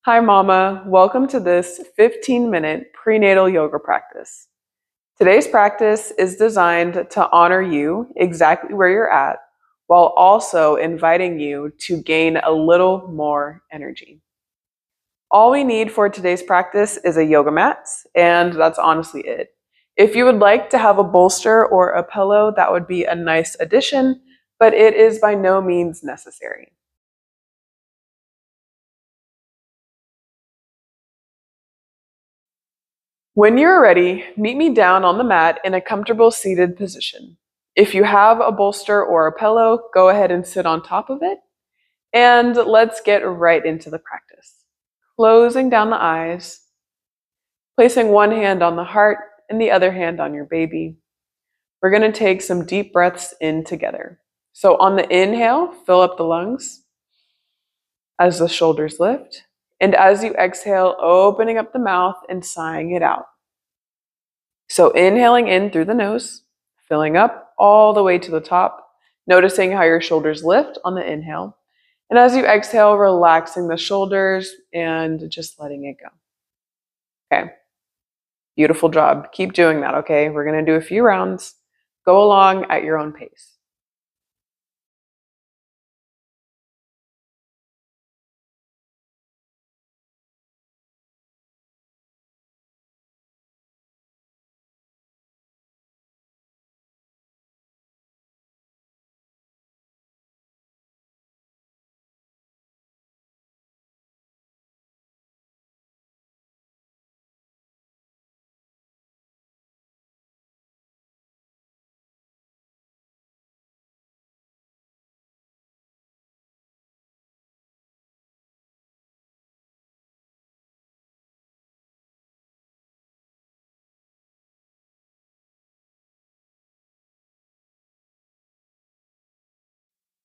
Hi, Mama. Welcome to this 15-minute prenatal yoga practice. Today's practice is designed to honor you exactly where you're at while also inviting you to gain a little more energy. All we need for today's practice is a yoga mat, and that's honestly it. If you would like to have a bolster or a pillow, that would be a nice addition, but it is by no means necessary. When you're ready, meet me down on the mat in a comfortable seated position. If you have a bolster or a pillow, go ahead and sit on top of it. And let's get right into the practice. Closing down the eyes, placing one hand on the heart and the other hand on your baby. We're going to take some deep breaths in together. So on the inhale, fill up the lungs as the shoulders lift. And as you exhale, opening up the mouth and sighing it out. So inhaling in through the nose, filling up all the way to the top, noticing how your shoulders lift on the inhale. And as you exhale, relaxing the shoulders and just letting it go. Okay, beautiful job. Keep doing that, okay? We're going to do a few rounds. Go along at your own pace.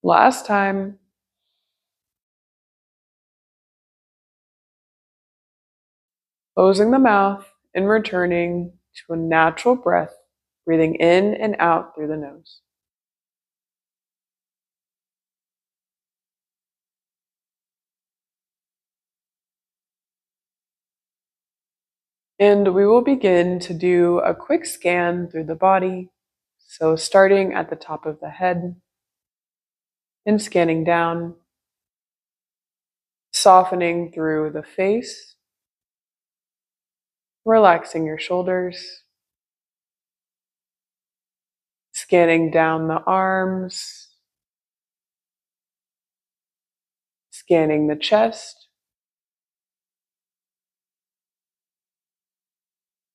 Last time. Closing the mouth and returning to a natural breath, breathing in and out through the nose. And we will begin to do a quick scan through the body. So starting at the top of the head and scanning down, softening through the face, relaxing your shoulders, scanning down the arms, scanning the chest,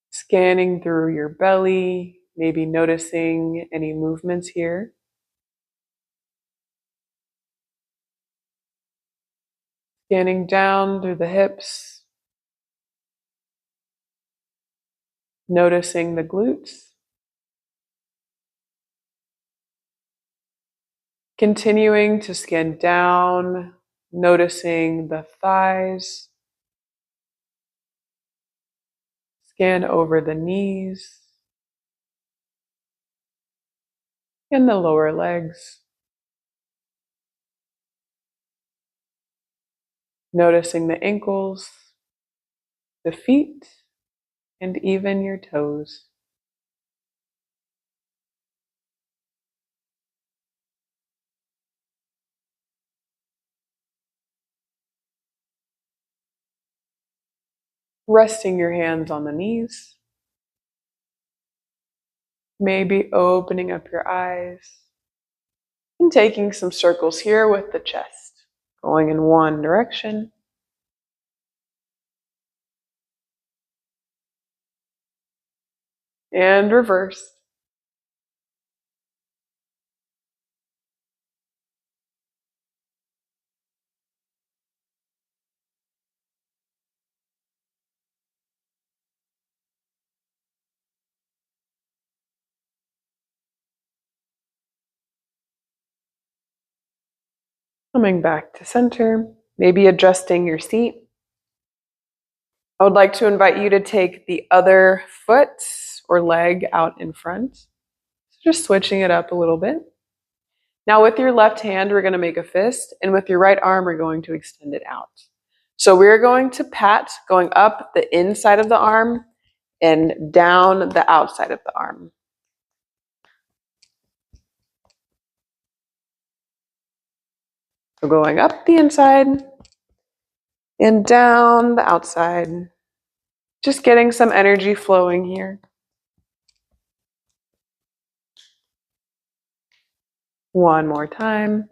scanning through your belly, maybe noticing any movements here. Scanning down through the hips, noticing the glutes. Continuing to scan down, noticing the thighs. Scan over the knees and the lower legs. Noticing the ankles, the feet, and even your toes. Resting your hands on the knees. Maybe opening up your eyes and taking some circles here with the chest, going in one direction and reverse. Coming back to center, maybe adjusting your seat. I would like to invite you to take the other foot or leg out in front. So just switching it up a little bit. Now with your left hand, we're going to make a fist, and with your right arm, we're going to extend it out. So we're going to pat, going up the inside of the arm and down the outside of the arm. So going up the inside and down the outside. Just getting some energy flowing here. One more time.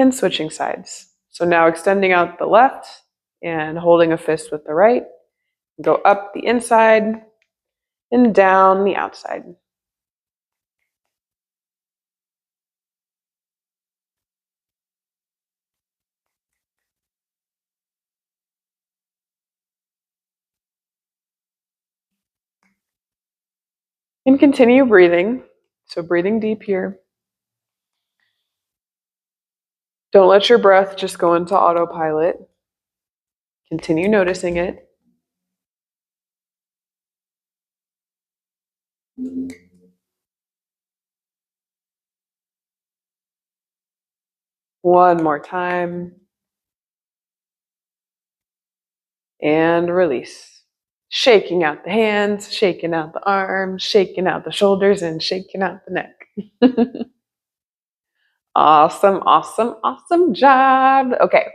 And switching sides. So now extending out the left and holding a fist with the right. Go up the inside and down the outside. And continue breathing. So breathing deep here. Don't let your breath just go into autopilot. Continue noticing it. One more time. And release. Shaking out the hands, shaking out the arms, shaking out the shoulders, and shaking out the neck. Awesome, awesome, awesome job. Okay,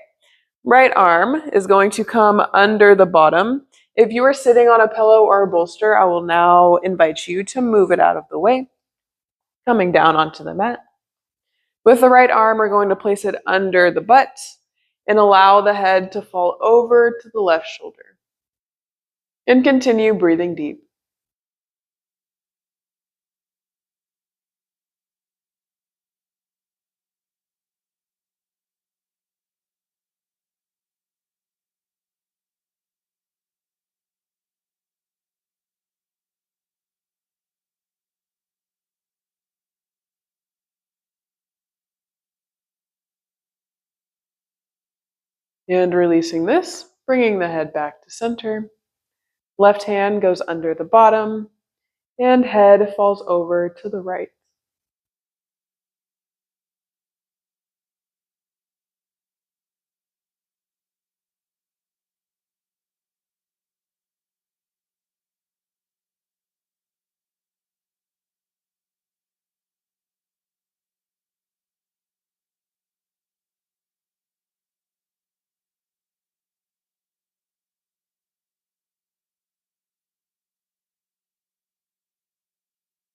right arm is going to come under the bottom. If you are sitting on a pillow or a bolster, I will now invite you to move it out of the way, coming down onto the mat. With the right arm, we're going to place it under the butt and allow the head to fall over to the left shoulder. And continue breathing deep. And releasing this, bringing the head back to center. Left hand goes under the bottom and head falls over to the right.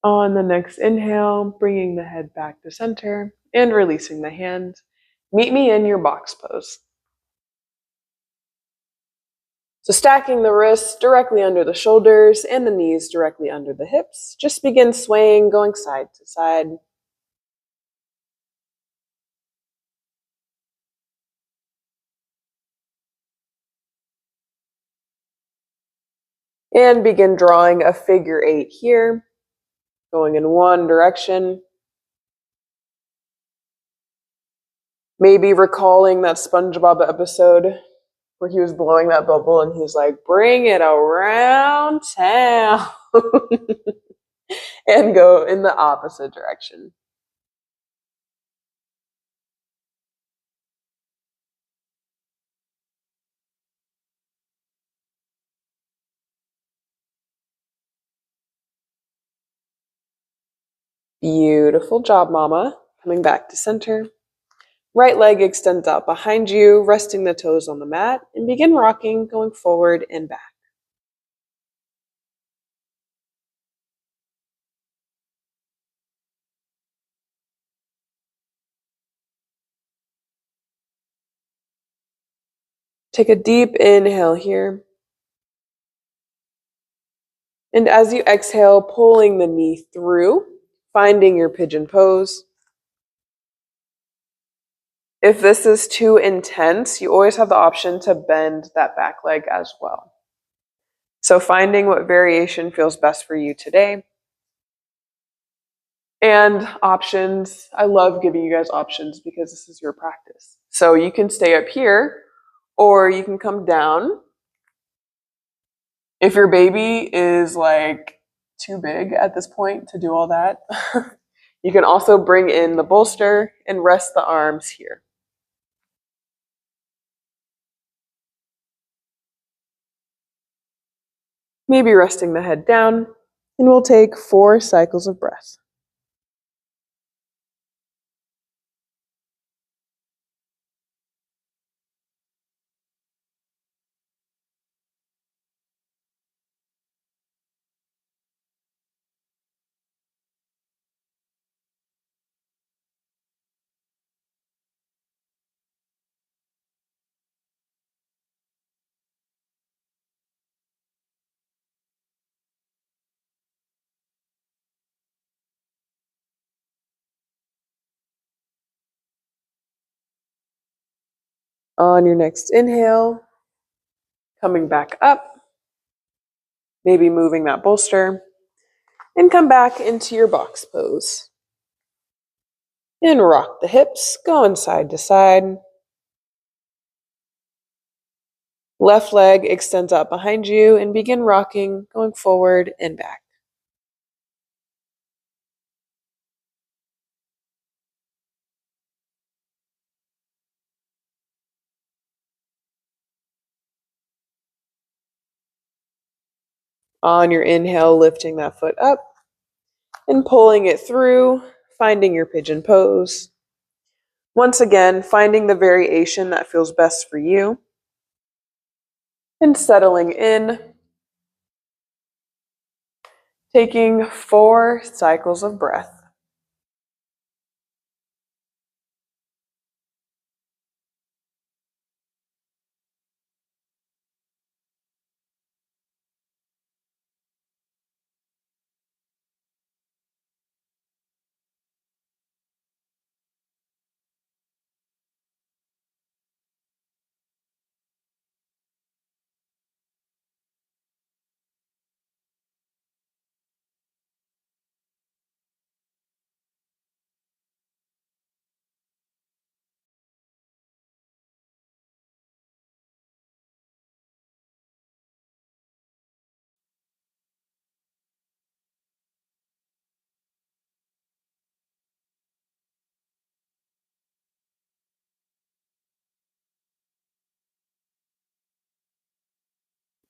On the next inhale, bringing the head back to center and releasing the hand. Meet me in your box pose. So stacking the wrists directly under the shoulders and the knees directly under the hips. Just begin swaying, going side to side. And begin drawing a figure 8 here, going in one direction. Maybe recalling that SpongeBob episode where he was blowing that bubble and he's like, bring it around town. And go in the opposite direction. Beautiful job, mama. Coming back to center. Right leg extends out behind you, resting the toes on the mat, and begin rocking, going forward and back. Take a deep inhale here. And as you exhale, pulling the knee through, finding your pigeon pose. If this is too intense, you always have the option to bend that back leg as well. So finding what variation feels best for you today. And options, I love giving you guys options because this is your practice. So you can stay up here or you can come down. If your baby is like too big at this point to do all that, You can also bring in the bolster and rest the arms here. Maybe resting the head down, and we'll take 4 cycles of breath. On your next inhale, coming back up, maybe moving that bolster, and come back into your box pose. And rock the hips, going side to side. Left leg extends out behind you and begin rocking, going forward and back. On your inhale, lifting that foot up and pulling it through, finding your pigeon pose. Once again, finding the variation that feels best for you and settling in, taking 4 cycles of breath.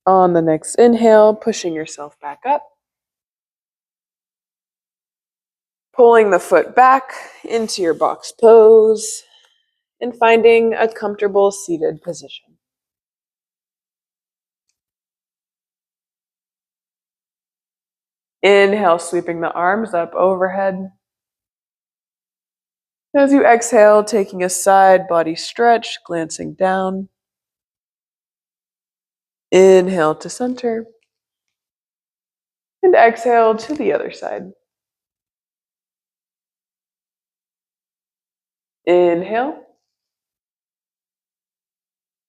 On the next inhale, pushing yourself back up, pulling the foot back into your box pose, and finding a comfortable seated position. Inhale, sweeping the arms up overhead. As you exhale, taking a side body stretch, glancing down. Inhale to center. And exhale to the other side. Inhale.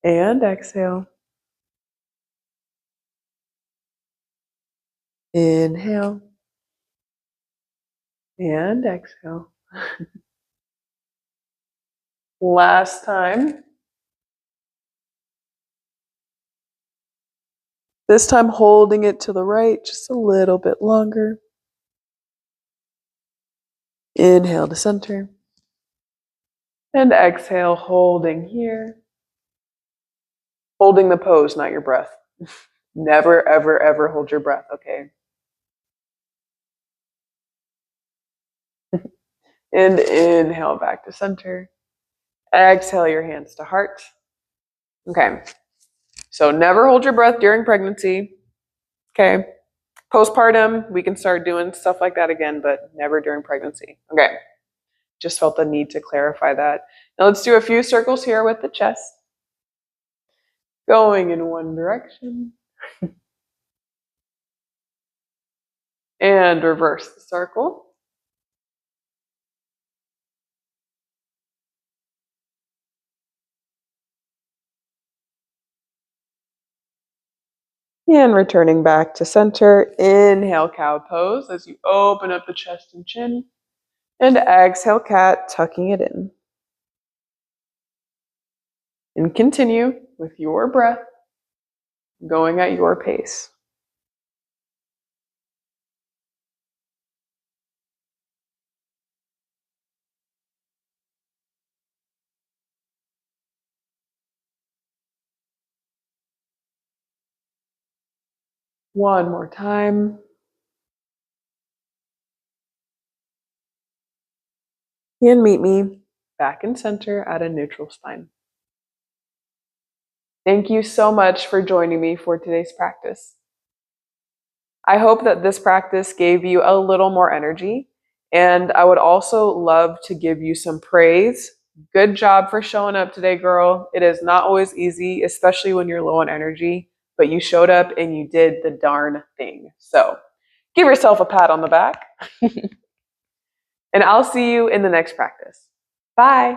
And exhale. Inhale. And exhale. Last time. This time holding it to the right just a little bit longer. Inhale to center. And exhale, holding here. Holding the pose, not your breath. Never, ever, ever hold your breath, okay? And inhale back to center. Exhale your hands to heart. Okay. So never hold your breath during pregnancy. Okay. Postpartum, we can start doing stuff like that again, but never during pregnancy. Okay. Just felt the need to clarify that. Now let's do a few circles here with the chest. Going in one direction. And reverse the circle. And returning back to center. Inhale, cow pose as you open up the chest and chin. And exhale, cat, tucking it in. And continue with your breath, going at your pace. One more time. And meet me back in center at a neutral spine. Thank you so much for joining me for today's practice. I hope that this practice gave you a little more energy, and I would also love to give you some praise. Good job for showing up today, girl. It is not always easy, especially when you're low on energy, but you showed up and you did the darn thing. So give yourself a pat on the back, and I'll see you in the next practice. Bye.